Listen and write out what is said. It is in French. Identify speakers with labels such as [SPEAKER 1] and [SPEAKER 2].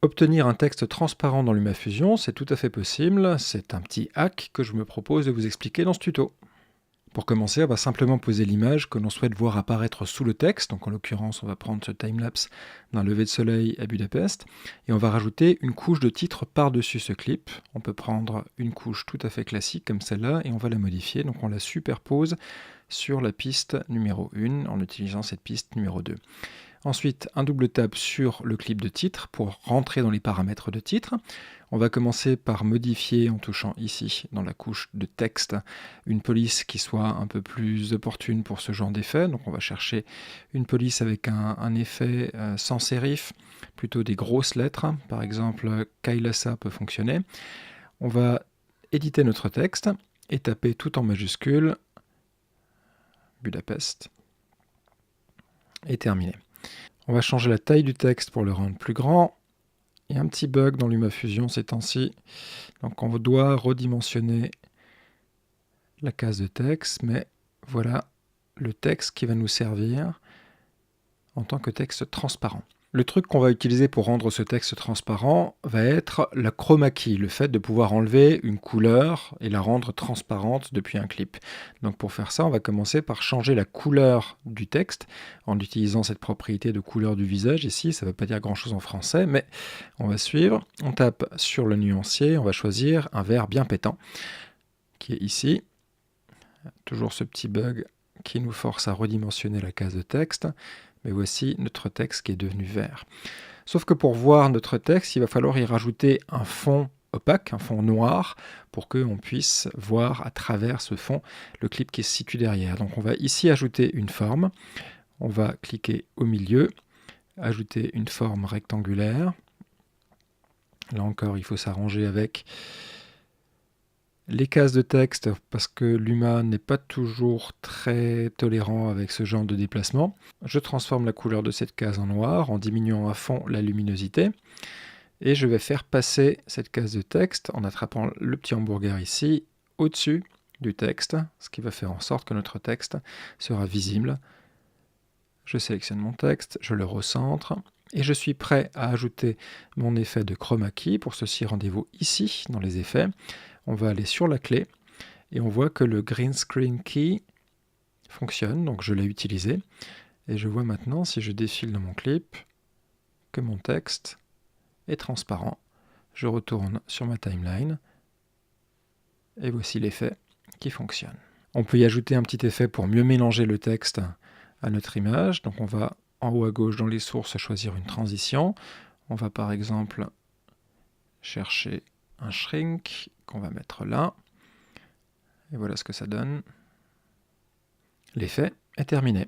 [SPEAKER 1] Obtenir un texte transparent dans LumaFusion, c'est tout à fait possible. C'est un petit hack que je me propose de vous expliquer dans ce tuto. Pour commencer, on va simplement poser l'image que l'on souhaite voir apparaître sous le texte. Donc en l'occurrence, on va prendre ce timelapse d'un lever de soleil à Budapest. Et on va rajouter une couche de titre par-dessus ce clip. On peut prendre une couche tout à fait classique comme celle-là et on va la modifier. Donc on la superpose sur la piste numéro 1 en utilisant cette piste numéro 2. Ensuite, un double tap sur le clip de titre pour rentrer dans les paramètres de titre. On va commencer par modifier en touchant ici, dans la couche de texte, une police qui soit un peu plus opportune pour ce genre d'effet. Donc on va chercher une police avec un effet sans sérif, plutôt des grosses lettres. Par exemple, Kailasa peut fonctionner. On va éditer notre texte et taper tout en majuscule Budapest et terminer. On va changer la taille du texte pour le rendre plus grand. Il y a un petit bug dans LumaFusion ces temps-ci. Donc on doit redimensionner la case de texte, mais voilà le texte qui va nous servir en tant que texte transparent. Le truc qu'on va utiliser pour rendre ce texte transparent va être la chroma key, le fait de pouvoir enlever une couleur et la rendre transparente depuis un clip. Donc pour faire ça, on va commencer par changer la couleur du texte en utilisant cette propriété de couleur du visage. Ici, ça ne veut pas dire grand-chose en français, mais on va suivre. On tape sur le nuancier, on va choisir un vert bien pétant, qui est ici. Toujours ce petit bug qui nous force à redimensionner la case de texte. Mais voici notre texte qui est devenu vert. Sauf que pour voir notre texte, il va falloir y rajouter un fond opaque, un fond noir, pour qu'on puisse voir à travers ce fond le clip qui se situe derrière. Donc on va ici ajouter une forme. On va cliquer au milieu, ajouter une forme rectangulaire. Là encore, il faut s'arranger avec les cases de texte parce que Luma n'est pas toujours très tolérant avec ce genre de déplacement. Je transforme la couleur de cette case en noir en diminuant à fond la luminosité et je vais faire passer cette case de texte en attrapant le petit hamburger ici au-dessus du texte, ce qui va faire en sorte que notre texte sera visible. Je sélectionne mon texte, je le recentre et je suis prêt à ajouter mon effet de chroma key. Pour ceci, rendez-vous ici dans les effets. On va aller sur la clé et on voit que le Green Screen Key fonctionne, donc je l'ai utilisé. Et je vois maintenant, si je défile dans mon clip, que mon texte est transparent. Je retourne sur ma timeline et voici l'effet qui fonctionne. On peut y ajouter un petit effet pour mieux mélanger le texte à notre image. Donc on va en haut à gauche dans les sources choisir une transition. On va par exemple chercher un shrink qu'on va mettre là. Et voilà ce que ça donne. L'effet est terminé.